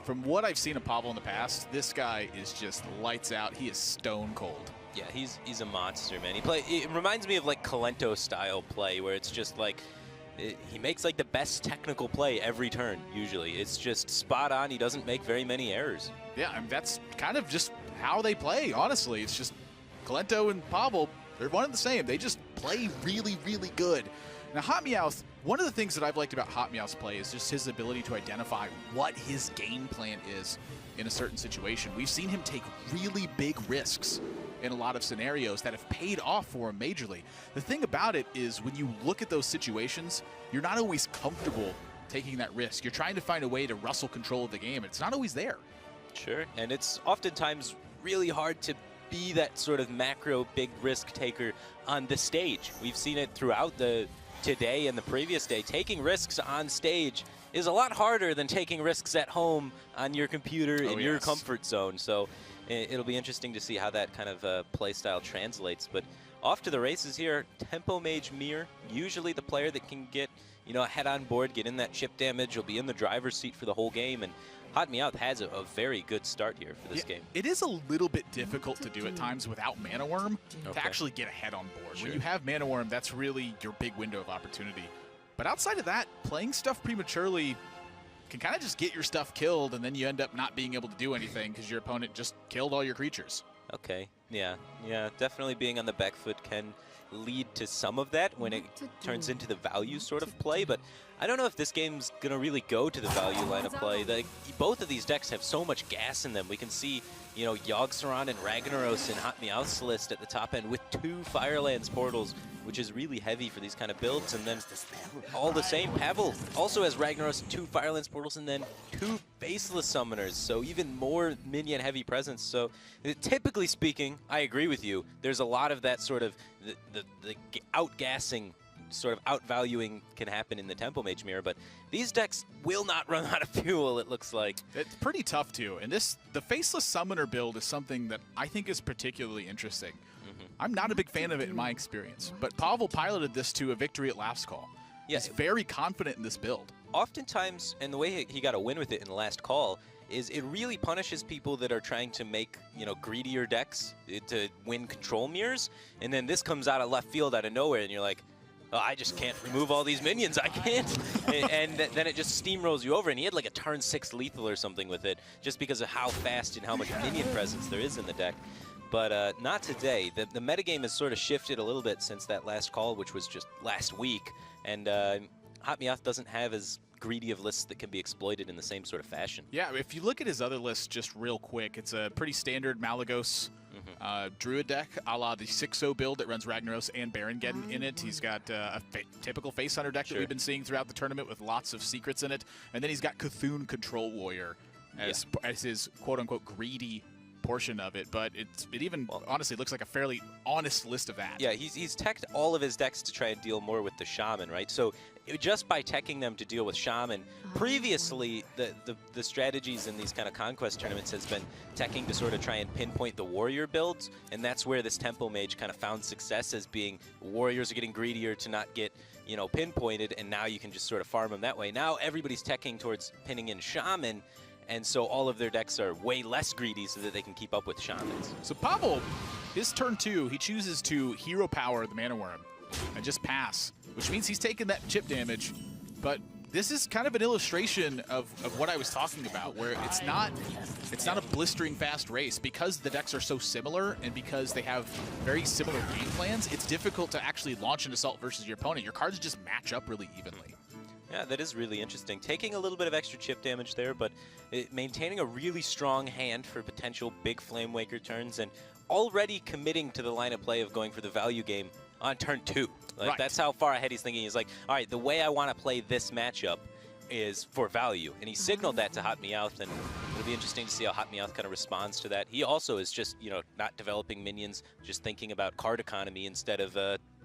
from what I've seen of Pavel in the past, this guy is just lights out. He is stone cold. Yeah, he's a monster, man. It reminds me of like Kalento style play, where it's just like he makes like the best technical play every turn. Usually, it's just spot on. He doesn't make very many errors. Yeah, I mean, that's kind of just how they play. Honestly, it's just Kalento and Pavel. They're one and the same. They just play really, really good. Now, HotMEOWTH, one of the things that I've liked about HotMEOWTH's play is just his ability to identify what his game plan is in a certain situation. We've seen him take really big risks in a lot of scenarios that have paid off for him majorly. The thing about it is when you look at those situations, you're not always comfortable taking that risk. You're trying to find a way to wrestle control of the game, and it's not always there. Sure, and it's oftentimes really hard to be that sort of macro big risk taker on the stage. We've seen it throughout today and the previous day. Taking risks on stage is a lot harder than taking risks at home on your computer in your comfort zone. So it'll be interesting to see how that kind of play style translates. But off to the races here, Tempo Mage Mir, usually the player that can get, you know, ahead on board, get in that chip damage, will be in the driver's seat for the whole game. And HotMEOWTH has a very good start here for this game. It is a little bit difficult to do at times without Mana Worm to actually get ahead on board. Sure. When you have Mana Worm, that's really your big window of opportunity. But outside of that, playing stuff prematurely can kind of just get your stuff killed, and then you end up not being able to do anything because your opponent just killed all your creatures. Okay, yeah, definitely being on the back foot can lead to some of that when it turns into the value sort of play, but I don't know if this game's going to really go to the value line of play. Both of these decks have so much gas in them. We can see, you know, Yogg-Saron and Ragnaros in HotMEOWTH's list at the top end with 2 Firelands portals, which is really heavy for these kind of builds. And then all the same, Pavel also has Ragnaros and 2 Firelands portals and then 2 Faceless Summoners, so even more minion heavy presence. So typically speaking, I agree with you. There's a lot of that sort of the outgassing, sort of outvaluing can happen in the Tempo Mage Mirror, but these decks will not run out of fuel, it looks like. It's pretty tough too, and the Faceless Summoner build is something that I think is particularly interesting. I'm not a big fan of it in my experience, but Pavel piloted this to a victory at last call. Yeah, He's very confident in this build. Oftentimes, and the way he got a win with it in the last call, is it really punishes people that are trying to make, you know, greedier decks to win control mirrors, and then this comes out of left field out of nowhere, and you're like, oh, I just can't remove all these minions. I can't. And then it just steamrolls you over. And he had like a turn 6 lethal or something with it, just because of how fast and how much minion presence there is in the deck. But not today. The metagame has sort of shifted a little bit since that last call, which was just last week. And HotMEOWTH doesn't have as greedy of lists that can be exploited in the same sort of fashion. Yeah, if you look at his other lists just real quick, it's a pretty standard Malygos Druid deck, a la the 6-0 build that runs Ragnaros and Barongeddon in it. He's got a typical Face Hunter deck that we've been seeing throughout the tournament with lots of secrets in it. And then he's got Cthulhu Control Warrior as his quote-unquote greedy portion of it, but it even honestly looks like a fairly honest list of that. Yeah, he's teched all of his decks to try and deal more with the Shaman, right? So just by teching them to deal with Shaman, previously the strategies in these kind of conquest tournaments has been teching to sort of try and pinpoint the warrior builds, and that's where this Tempo Mage kind of found success, as being warriors are getting greedier to not get, you know, pinpointed, and now you can just sort of farm them that way. Now everybody's teching towards pinning in Shaman, and so all of their decks are way less greedy so that they can keep up with Shamans. So Pavel, his turn 2, he chooses to hero power the Mana Worm and just pass, which means he's taking that chip damage. But this is kind of an illustration of what I was talking about, where it's not a blistering fast race. Because the decks are so similar and because they have very similar game plans, it's difficult to actually launch an assault versus your opponent. Your cards just match up really evenly. Yeah, that is really interesting. Taking a little bit of extra chip damage there, but maintaining a really strong hand for potential big Flame Waker turns, and already committing to the line of play of going for the value game on turn 2. Like, that's how far ahead he's thinking. He's like, all right, the way I want to play this matchup is for value. And he signaled that to HotMEOWTH, and it'll be interesting to see how HotMEOWTH kind of responds to that. He also is just, you know, not developing minions, just thinking about card economy instead of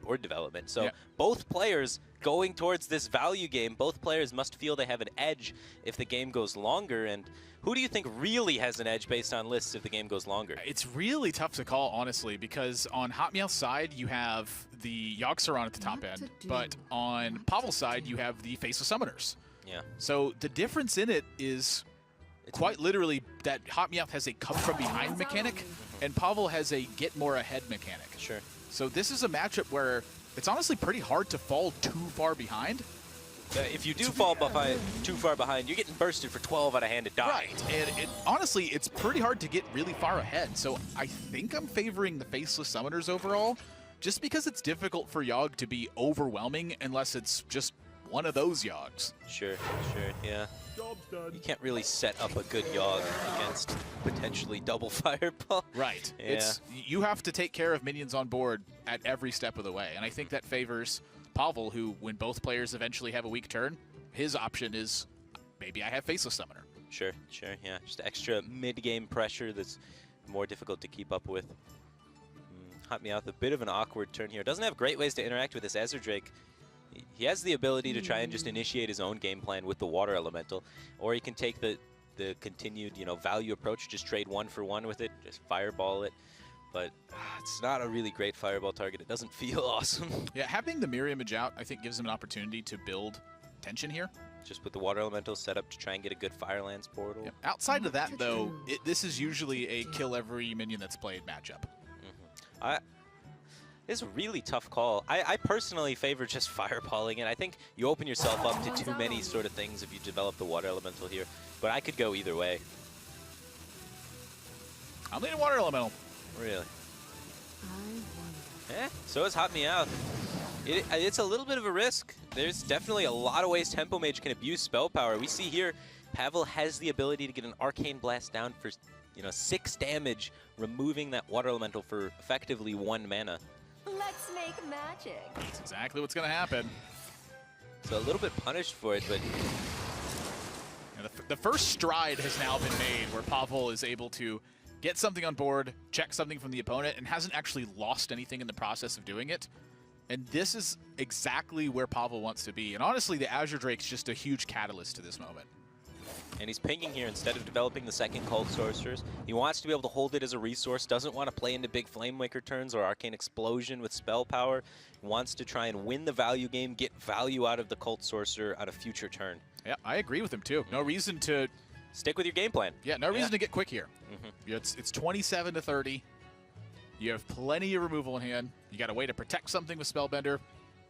board development. So both players going towards this value game, both players must feel they have an edge if the game goes longer. And who do you think really has an edge based on lists if the game goes longer? It's really tough to call, honestly, because on HotMEOWTH's side, you have the Yogg-Saron at the top end, but on Pavel's side, you have the Faceless Summoners. Yeah. So the difference in it is quite literally that HotMEOWTH has a come from behind mechanic, and Pavel has a get more ahead mechanic. Sure. So this is a matchup where it's honestly pretty hard to fall too far behind. If you do fall too far behind, you're getting bursted for 12 out of hand to die. Right, and honestly, it's pretty hard to get really far ahead. So I think I'm favoring the Faceless Summoners overall, just because it's difficult for Yogg to be overwhelming unless it's just one of those Yoggs. Sure, yeah. You can't really set up a good Yogg against potentially double Fireball. Right. Yeah. You have to take care of minions on board at every step of the way, and I think that favors Pavel, who, when both players eventually have a weak turn, his option is maybe I have Faceless Summoner. Sure, yeah. Just extra mid-game pressure that's more difficult to keep up with. HotMEOWTH, a bit of an awkward turn here. Doesn't have great ways to interact with this Azure Drake. He has the ability to try and just initiate his own game plan with the Water Elemental, or he can take the continued, value approach, just trade 1 for 1 with it, just fireball it. But it's not a really great fireball target. It doesn't feel awesome. Yeah, having the mirror image out, I think, gives him an opportunity to build tension here. Just with the Water Elemental set up to try and get a good Firelands portal. Yep. Outside of that, though, this is usually a kill every minion that's played matchup. It's a really tough call. I personally favor just fireballing it. I think you open yourself up to too many sort of things if you develop the Water Elemental here. But I could go either way. I'm leaning Water Elemental. Really? So is HotMEOWTH. It's a little bit of a risk. There's definitely a lot of ways Tempo Mage can abuse spell power. We see here, Pavel has the ability to get an Arcane Blast down for 6 damage, removing that Water Elemental for effectively 1 mana. Let's make magic. That's exactly what's going to happen. So a little bit punished for it, but the first stride has now been made where Pavel is able to get something on board, check something from the opponent, and hasn't actually lost anything in the process of doing it. And this is exactly where Pavel wants to be. And honestly, the Azure Drake's just a huge catalyst to this moment. And he's pinging here instead of developing the second Cold Sorcerers. He wants to be able to hold it as a resource, doesn't want to play into big Flamewaker turns or Arcane Explosion with spell power. He wants to try and win the value game, get value out of the Cult Sorcerer on a future turn. Yeah, I agree with him too. No reason to... Stick with your game plan. Yeah, no reason to get quick here. It's 27 to 30. You have plenty of removal in hand. You got a way to protect something with Spellbender.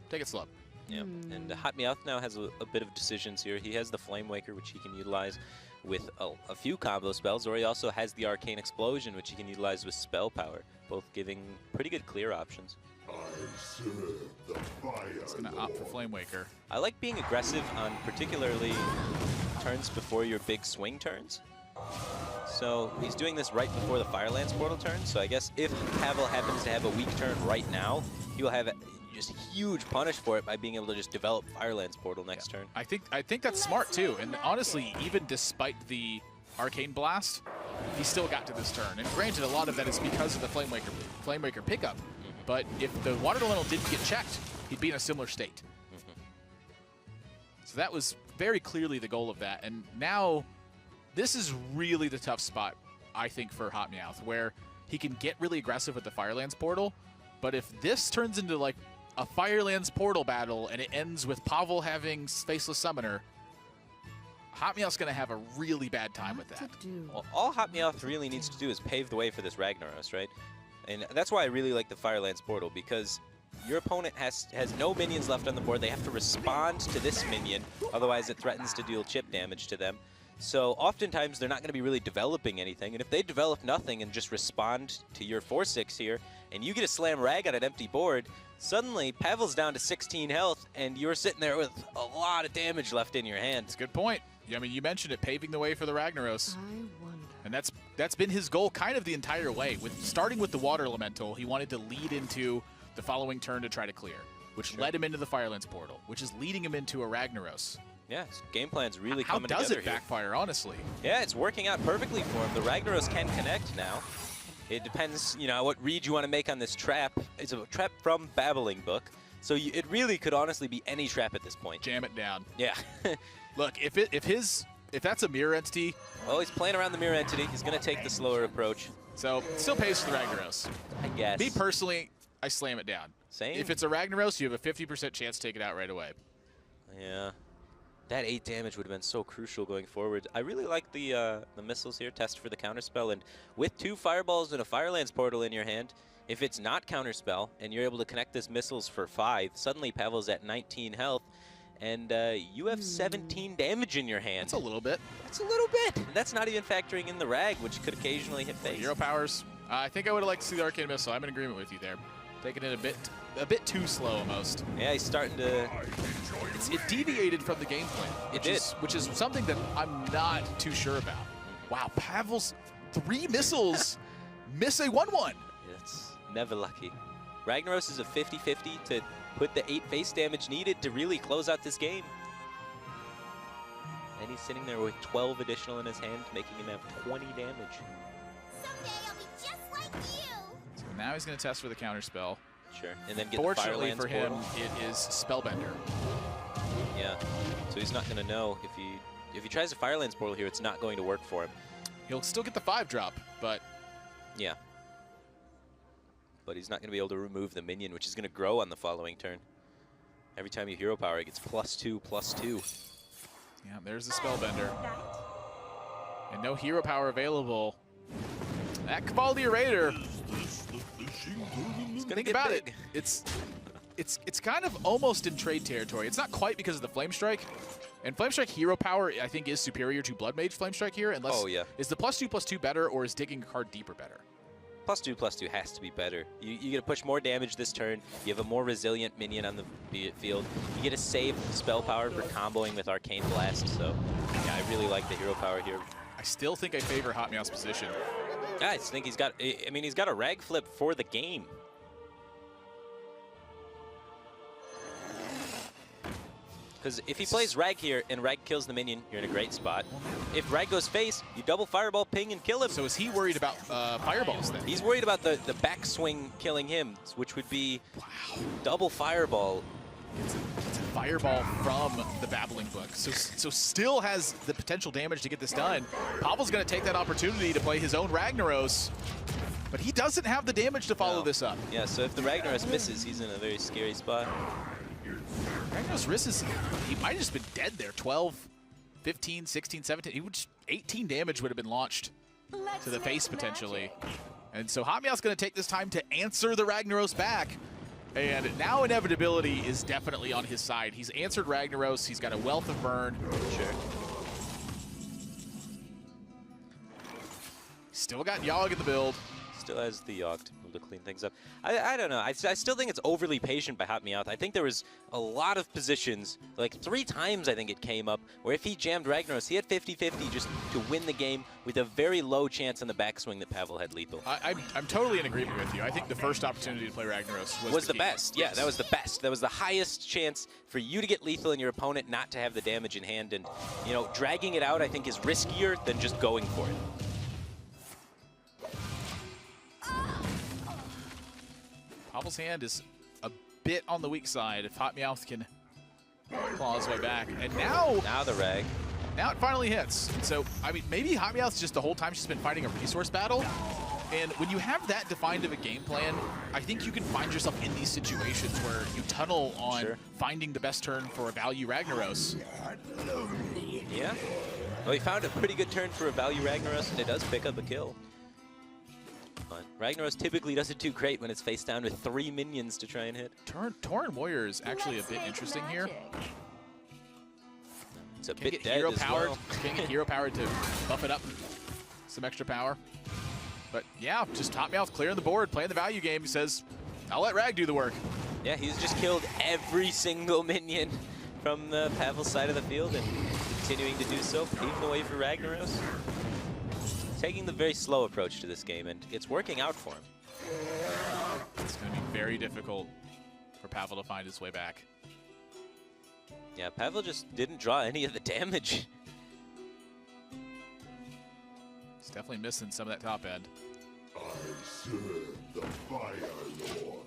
Take it slow. Yeah, and HotMEOWTH now has a bit of decisions here. He has the Flamewaker, which he can utilize with a few combo spells, or he also has the Arcane Explosion, which he can utilize with spell power, both giving pretty good clear options. He's going to opt for Flamewaker. I like being aggressive on particularly turns before your big swing turns. So he's doing this right before the Firelands portal turn, so I guess if Pavel happens to have a weak turn right now, he will have just huge punish for it by being able to just develop Firelands portal next turn. I think that's smart too, and honestly, even despite the Arcane Blast, he still got to this turn. And granted, a lot of that is because of the Flamewaker pickup, but if the Water Elemental didn't get checked, he'd be in a similar state. So that was very clearly the goal of that, and now this is really the tough spot, I think, for HotMEOWTH, where he can get really aggressive with the Firelands portal, but if this turns into like a Firelands portal battle and it ends with Pavel having Faceless Summoner, HotMEOWTH's going to have a really bad time with that. Well, all HotMEOWTH really needs to do is pave the way for this Ragnaros, right? And that's why I really like the Firelands portal, because your opponent has no minions left on the board. They have to respond to this minion, otherwise it threatens to deal chip damage to them. So oftentimes they're not going to be really developing anything, and if they develop nothing and just respond to your 4/6 here, and you get a slam rag on an empty board, suddenly Pavel's down to 16 health, and you're sitting there with a lot of damage left in your hand. That's a good point. I mean, you mentioned it, paving the way for the Ragnaros. And that's been his goal kind of the entire way. Starting with the Water Elemental, he wanted to lead into the following turn to try to clear, which led him into the Firelands portal, which is leading him into a Ragnaros. Yeah, his game plan's really coming together. How does it backfire, honestly? Yeah, it's working out perfectly for him. The Ragnaros can connect now. It depends, what read you want to make on this trap. It's a trap from Babbling Book, so it really could honestly be any trap at this point. Jam it down. Yeah. Look, if that's a mirror entity... Well, he's playing around the mirror entity. He's going to take the slower approach. So, it still pays for the Ragnaros. I guess. Me personally, I slam it down. Same. If it's a Ragnaros, you have a 50% chance to take it out right away. Yeah. That 8 damage would have been so crucial going forward. I really like the missiles here, test for the counterspell, and with 2 fireballs and a Firelands portal in your hand, if it's not counterspell and you're able to connect this missiles for 5, suddenly Pavel's at 19 health, and you have 17 damage in your hand. That's a little bit. That's a little bit. And that's not even factoring in the rag, which could occasionally hit face. Hero powers. I think I would have liked to see the Arcane Missile. I'm in agreement with you there. Taking it a bit too slow almost. Yeah, he's starting to... It deviated from the game plan. Which is something that I'm not too sure about. Wow, Pavel's 3 missiles miss a 1-1. It's never lucky. Ragnaros is a 50-50 to put the 8 face damage needed to really close out this game. And he's sitting there with 12 additional in his hand, making him have 20 damage. Someday I'll be just like you. So now he's going to test for the counterspell. Sure, and then get Fortunately the Firelands for him, portal. it is Spellbender. Yeah, so he's not going to know if he tries a Firelands portal here, it's not going to work for him. He'll still get the 5-drop, but yeah. But he's not going to be able to remove the minion, which is going to grow on the following turn. Every time you hero power, it gets +2/+2. yeah, there's the Spellbender. And no hero power available. That Cavalry Raider. It's going to Think get about big. it. It's kind of almost in trade territory. It's not quite because of the Flame Strike. And Flame Strike hero power, I think, is superior to Blood Mage Flame Strike here. Unless, oh, yeah. Is the +2/+2 better, or is digging a card deeper better? +2/+2 has to be better. You get to push more damage this turn. You have a more resilient minion on the field. You get to save spell power for comboing with Arcane Blast. So, yeah, I really like the hero power here. I still think I favor HotMEOWTH's position. I just think he's got, I mean, he's got a rag flip for the game. Because if he plays Rag here and Rag kills the minion, you're in a great spot. If Rag goes face, you double Fireball, ping, and kill him. So is he worried about Fireballs then? He's worried about the backswing killing him, which would be double Fireball. It's a Fireball from the Babbling Book. So still has the potential damage to get this done. Pavel's going to take that opportunity to play his own Ragnaros, but he doesn't have the damage to follow this up. Yeah, so if the Ragnaros misses, he's in a very scary spot. Ragnaros risks, he might have just been dead there. 12, 15, 16, 17. He would 18 damage would have been launched to the face potentially. And so HotMEOWTH's going to take this time to answer the Ragnaros back. And now inevitability is definitely on his side. He's answered Ragnaros. He's got a wealth of burn. Sure. Still got Yogg in the build. Still has the Yogg to be able to clean things up. I don't know. I still think it's overly patient by HotMEOWTH. I think there was a lot of positions, like 3 times I think it came up, where if he jammed Ragnaros, he had 50-50 just to win the game with a very low chance on the backswing that Pavel had lethal. I'm totally in agreement with you. I think the first opportunity to play Ragnaros was the best. Yeah, that was the best. That was the highest chance for you to get lethal and your opponent not to have the damage in hand. And, you know, dragging it out, I think, is riskier than just going for it. Pavel's hand is a bit on the weak side if HotMEOWTH can claw his way back. And now the rag. Now it finally hits. So, I mean, maybe HotMEOWTH's just the whole time she's been fighting a resource battle. And when you have that defined of a game plan, I think you can find yourself in these situations where you tunnel on finding the best turn for a value Ragnaros. Yeah. Well, he found a pretty good turn for a value Ragnaros, and it does pick up a kill. But Ragnaros typically doesn't do great when it's face down with 3 minions to try and hit. Tauren Warrior is actually a bit interesting here. It's a Can bit get dead hero as powered. well. Can get hero powered to buff it up some extra power. But yeah, just HotMEOWTH clearing the board, playing the value game. He says, I'll let Rag do the work. Yeah, he's just killed every single minion from the Pavel side of the field and continuing to do so, paving the way for Ragnaros. Taking the very slow approach to this game, and it's working out for him. It's going to be very difficult for Pavel to find his way back. Yeah, Pavel just didn't draw any of the damage. He's definitely missing some of that top end. I serve the Fire Lord.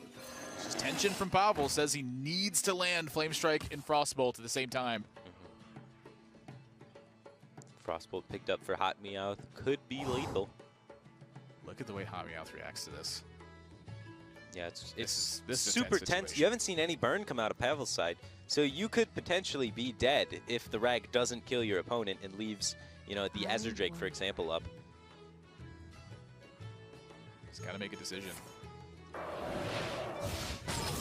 Just tension from Pavel, says he needs to land Flame Strike and Frostbolt at the same time. Frostbolt picked up for HotMEOWTH. Could be lethal. Look at the way HotMEOWTH reacts to this. Yeah, it's This is a super tense tense. situation. You haven't seen any burn come out of Pavel's side. So you could potentially be dead if the Rag doesn't kill your opponent and leaves, you know, the Azure Drake, for example, up. He's got to make a decision.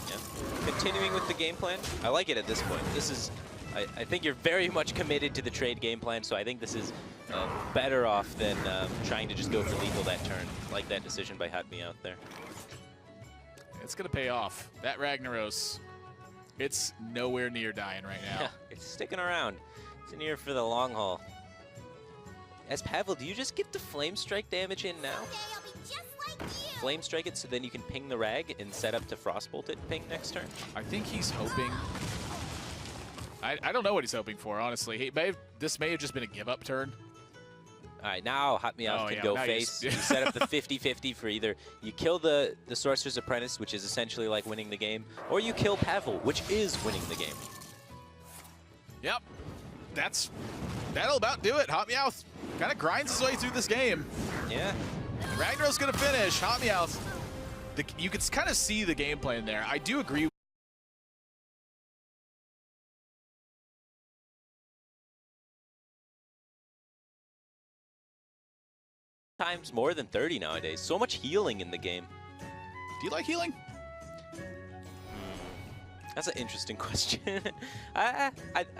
Yeah. Continuing with the game plan, I like it at this point. This is, I think you're very much committed to the trade game plan, so I think this is better off than trying to just go for lethal that turn, like that decision by HotMEOWTH there. It's going to pay off. That Ragnaros, it's nowhere near dying right now. Yeah, it's sticking around. It's in here for the long haul. As Pavel, do you just get the Flame Strike damage in now? Someday I'll be just like you. Flame Strike it so then you can ping the Rag and set up to Frostbolt it ping next turn? I think he's hoping. I don't know what he's hoping for, honestly. This may have just been a give-up turn. All right, now HotMEOWTH can go face. You set up the 50-50 for either you kill the Sorcerer's Apprentice, which is essentially like winning the game, or you kill Pavel, which is winning the game. Yep. That'll about do it. HotMEOWTH kind of grinds his way through this game. Yeah. Ragnar's going to finish. HotMEOWTH, you can kind of see the game plan there. I do agree. Times more than 30 nowadays. So much healing in the game. Do you like healing? That's an interesting question. I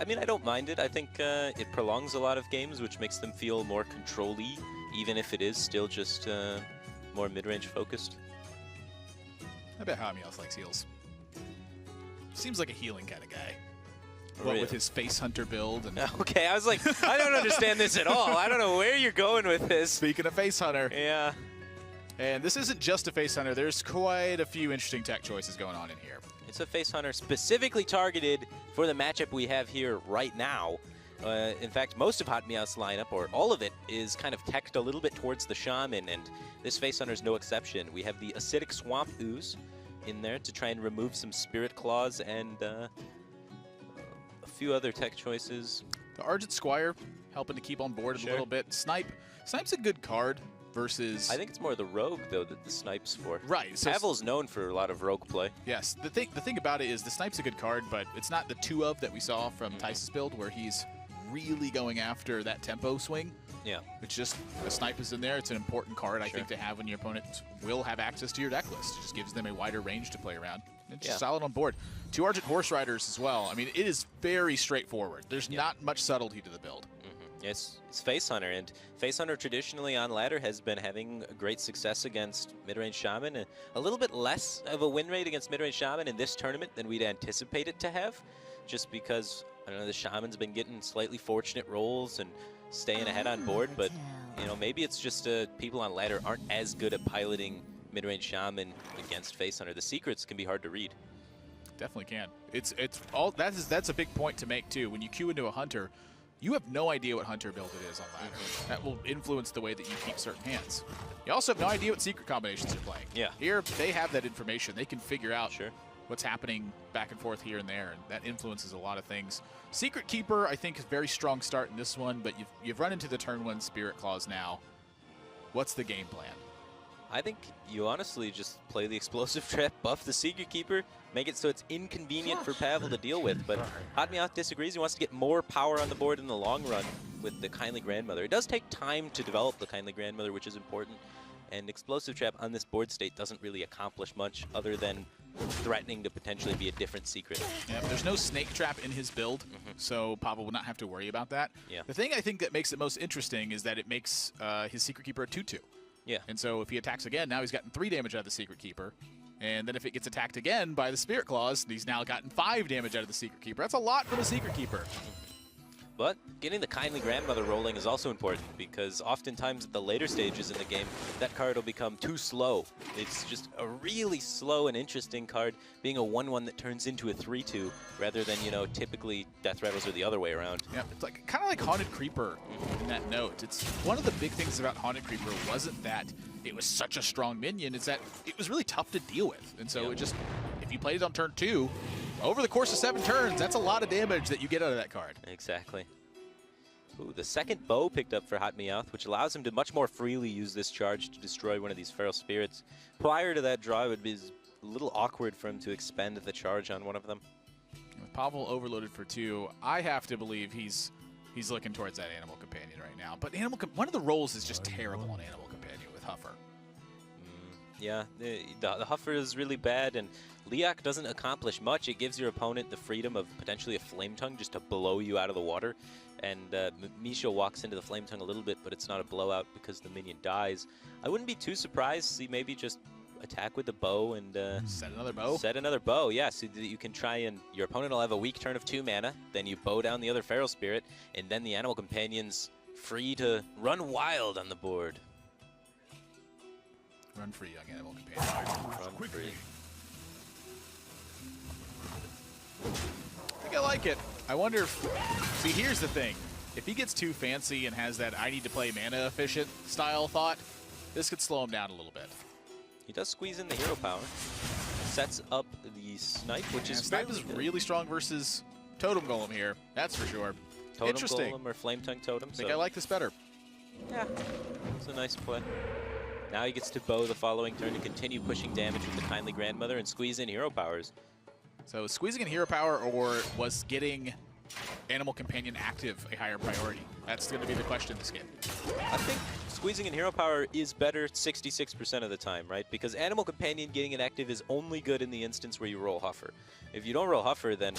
mean, I don't mind it. I think it prolongs a lot of games, which makes them feel more control-y, even if it is still just more mid-range focused. I bet HotMEOWTH likes heals. Seems like a healing kind of guy. What, Really? with his Face Hunter build. And Okay, I was like, I don't understand this at all. I don't know where you're going with this. speaking of Face Hunter, Yeah. and this isn't just a Face Hunter. There's quite a few interesting tech choices going on in here. It's a Face Hunter specifically targeted for the matchup we have here right now. In fact, most of HotMEOWTH's lineup, or all of it, is kind of teched a little bit towards the Shaman, and this Face Hunter is no exception. We have the Acidic Swamp Ooze in there to try and remove some Spirit Claws and a few other tech choices. The Argent Squire helping to keep on board a little bit. Snipe's a good card versus. I think it's more the Rogue, though, that the Snipe's for. Right. So Pavel's known for a lot of Rogue play. yes, the thing about it is the Snipe's a good card, but it's not the 2-of that we saw from Tice's build where he's really going after that tempo swing. Yeah. It's just the Snipe is in there. It's an important card, I think, to have when your opponent will have access to your deck list. It just gives them a wider range to play around. It's just solid on board. 2 Argent Horse Riders as well. I mean, it is very straightforward. There's not much subtlety to the build. It's Face Hunter, and Face Hunter traditionally on ladder has been having great success against mid-range Shaman, and a little bit less of a win rate against mid-range Shaman in this tournament than we'd anticipate it to have, just because, I don't know, the Shaman's been getting slightly fortunate rolls and staying ahead on board, but, you know, maybe it's just people on ladder aren't as good at piloting mid-range Shaman against Face Hunter. The secrets can be hard to read. Definitely can. It's all that's a big point to make too. When you queue into a Hunter, you have no idea what Hunter build it is on ladder. That will influence the way that you keep certain hands. You also have no idea what secret combinations you're playing. Yeah. Here, they have that information. They can figure out Sure. what's happening back and forth here and there, and that influences a lot of things. Secret Keeper, I think, is a very strong start in this one, but you've run into the turn 1 Spirit Claws now. What's the game plan? I think you honestly just play the Explosive Trap, buff the Secret Keeper, make it so it's inconvenient for Pavel to deal with. But HotMEOWTH disagrees. He wants to get more power on the board in the long run with the Kindly Grandmother. It does take time to develop the Kindly Grandmother, which is important. And Explosive Trap on this board state doesn't really accomplish much other than threatening to potentially be a different secret. Yeah, there's no Snake Trap in his build, so Pavel will not have to worry about that. Yeah. The thing I think that makes it most interesting is that it makes his Secret Keeper a 2/2. Yeah. And so if he attacks again, now he's gotten 3 damage out of the Secret Keeper. And then if it gets attacked again by the Spirit Claws, he's now gotten 5 damage out of the Secret Keeper. That's a lot from a Secret Keeper. But getting the Kindly Grandmother rolling is also important, because oftentimes at the later stages in the game, that card will become too slow. It's just a really slow and interesting card, being a 1/1 that turns into a 3/2, rather than, you know, typically Death Rattles are the other way around. Yeah, it's like kind of like Haunted Creeper in that note. It's one of the big things about Haunted Creeper wasn't that it was such a strong minion, it's that it was really tough to deal with. And so it just, if you played it on turn 2, over the course of 7 turns, that's a lot of damage that you get out of that card. Exactly. Ooh, the second bow picked up for HotMEOWTH, which allows him to much more freely use this charge to destroy one of these Feral Spirits. Prior to that draw, it would be a little awkward for him to expend the charge on one of them. Pavel overloaded for 2. I have to believe he's looking towards that Animal Companion right now. But one of the roles is just terrible on Animal Companion with Huffer. Yeah, the Huffer is really bad, and Leok doesn't accomplish much. It gives your opponent the freedom of potentially a Flame Tongue just to blow you out of the water. And Misha walks into the Flame Tongue a little bit, but it's not a blowout because the minion dies. I wouldn't be too surprised to see maybe just attack with the bow and set another bow? Set another bow, yeah, so that you can try and your opponent will have a weak turn of 2 mana, then you bow down the other Feral Spirit, and then the Animal Companion's free to run wild on the board. Run free, young Animal Companion. Run free. I think I like it. I wonder if... See, here's the thing. If he gets too fancy and has that I need to play mana efficient style thought, this could slow him down a little bit. He does squeeze in the hero power. Sets up the Snipe, which is Snipe is really strong versus Totem Golem here. That's for sure. Totem Interesting. Golem or Flame Tongue Totem. I think I like this better. Yeah, it's a nice play. Now he gets to bow the following turn to continue pushing damage with the Kindly Grandmother and squeeze in hero powers. So squeezing in hero power, or was getting Animal Companion active a higher priority? That's going to be the question this game. I think squeezing in hero power is better 66% of the time, right? Because Animal Companion getting it active is only good in the instance where you roll Huffer. If you don't roll Huffer, then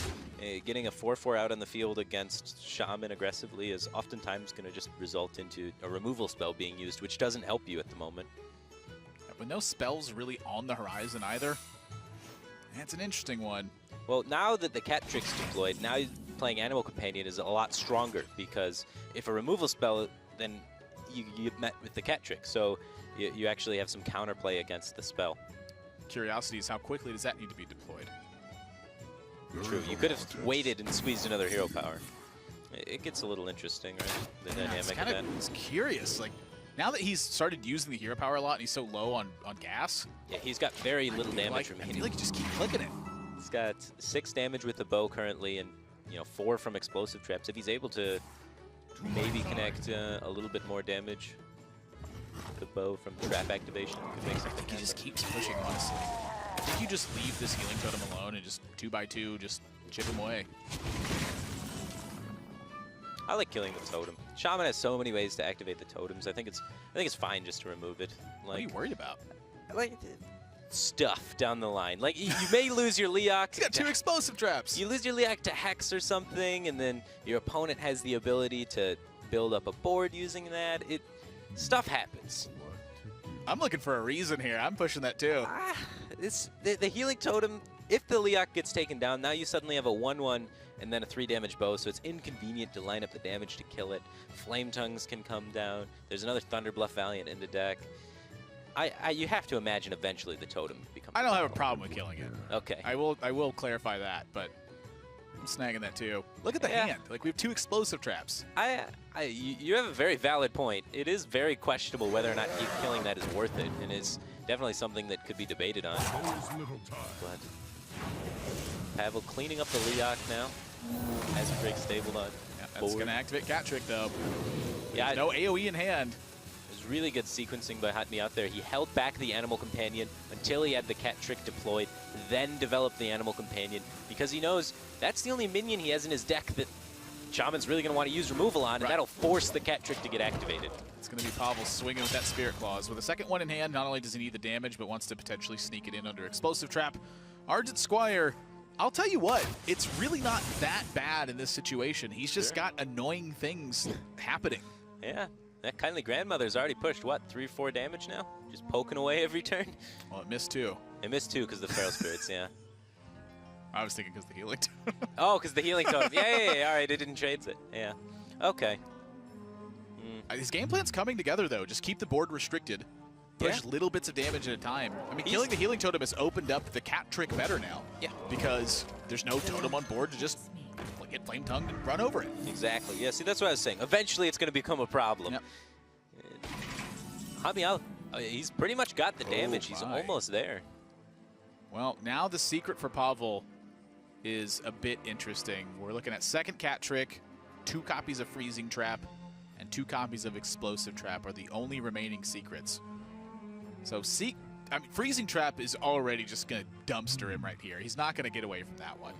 getting a 4/4 out on the field against Shaman aggressively is oftentimes going to just result into a removal spell being used, which doesn't help you at the moment. With no spells really on the horizon either, that's an interesting one. Well, now that the Cat Trick's deployed, now playing Animal Companion is a lot stronger, because if a removal spell, then you met with the Cat Trick, so you actually have some counterplay against the spell. Curiosity is how quickly does that need to be deployed? True, you could have waited and squeezed another hero power. It gets a little interesting, right? The dynamic of that. It's curious, like, now that he's started using the hero power a lot and he's so low on gas. Yeah, he's got very little damage remaining. I feel like you just keep clicking it. He's got 6 damage with the bow currently, and 4 from explosive traps. If he's able to maybe connect a little bit more damage, the bow from trap activation could make something I think he happen. just keeps pushing, honestly. I think you just leave this healing totem alone and just 2x2 just chip him away. I like killing the totem. Shaman has so many ways to activate the totems. I think it's fine just to remove it. Like, What are you worried about? Like stuff down the line. Like you may lose your Leok. He's got 2 explosive traps. You lose your Leok to Hex or something, and then your opponent has the ability to build up a board using that. Stuff happens. I'm looking for a reason here. I'm pushing that too. It's the healing totem. If the Leok gets taken down, now you suddenly have a 1/1 and then a 3 damage bow, so it's inconvenient to line up the damage to kill it. Flame Tongues can come down. There's another Thunderbluff Valiant in the deck. You have to imagine eventually the totem becomes. I don't have a problem with killing it. Okay. I will clarify that, but I'm snagging that too. Look at the Yeah. hand. Like, we have 2 explosive traps. You have a very valid point. It is very questionable whether or not killing that is worth it, and it's definitely something that could be debated on. But Pavel cleaning up the Leok now. Has a break stabled on. Yeah, that's going to activate Cat Trick, though. Yeah, no AoE in hand. There's really good sequencing by HotMEOWTH there. He held back the Animal Companion until he had the Cat Trick deployed, then developed the Animal Companion, because he knows that's the only minion he has in his deck that Shaman's really going to want to use removal on, and that'll force the Cat Trick to get activated. It's going to be Pavel swinging with that Spirit Claws. With a second one in hand, not only does he need the damage, but wants to potentially sneak it in under Explosive Trap. Argent Squire, I'll tell you what, it's really not that bad in this situation. He's just got annoying things happening. Yeah, that Kindly Grandmother's already pushed, what, 3 or 4 damage now? Just poking away every turn? Well, it missed 2. It missed 2 because of the Feral Spirits, yeah. I was thinking because the healing. Oh, because the healing totem. Yeah, all right, it didn't trades it. Yeah. Okay. His game plan's coming together, though. Just keep the board restricted. Push little bits of damage at a time. I mean, killing the healing totem has opened up the Cat Trick better now. Yeah. Because there's no totem on board to just get Flame Tongued and run over it. Exactly. Yeah, see, that's what I was saying. Eventually, it's going to become a problem. Yep. HotMEOWTH, he's pretty much got the damage. He's almost there. Well, now the secret for Pavel is a bit interesting. We're looking at second Cat Trick, 2 copies of Freezing Trap, and 2 copies of Explosive Trap are the only remaining secrets. So Freezing Trap is already just going to dumpster him right here. He's not going to get away from that one.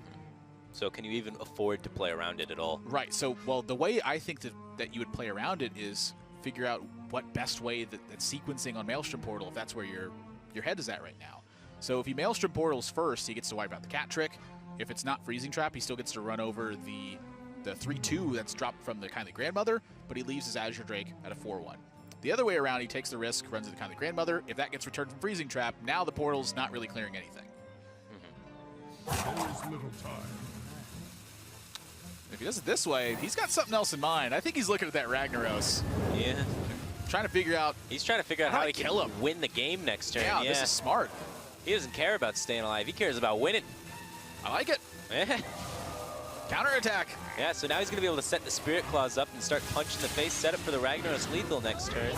So can you even afford to play around it at all? Right. So, well, the way I think that you would play around it is figure out what best way that sequencing on Maelstrom Portal, if that's where your head is at right now. So if he Maelstrom Portals first, he gets to wipe out the cat trick. If it's not Freezing Trap, he still gets to run over the 3-2 that's dropped from the Kindly Grandmother, but he leaves his Azure Drake at a 4-1. The other way around, he takes the risk, runs to the Kindly Grandmother. If that gets returned from Freezing Trap, now the portal's not really clearing anything. There is little time. If he does it this way, he's got something else in mind. I think he's looking at that Ragnaros. Yeah. Trying to figure out. He's trying to figure out How how do he I can kill him? win the game next turn. Yeah, this is smart. He doesn't care about staying alive. He cares about winning. I like it. Yeah. Counterattack. Yeah, so now he's going to be able to set the Spirit Claws up and start punching the face, set up for the Ragnaros lethal next turn.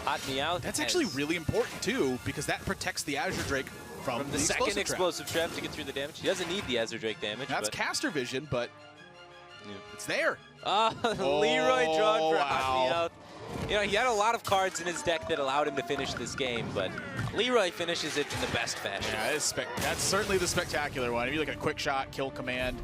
HotMEOWTH. That's actually really important, too, because that protects the Azure Drake from the second explosive trap to get through the damage. He doesn't need the Azure Drake damage. That's caster vision, but it's there. Leroy drawn for wow. HotMEOWTH. You know, he had a lot of cards in his deck that allowed him to finish this game, but Leroy finishes it in the best fashion. Yeah, that's certainly the spectacular one. If you look at quick shot, kill command,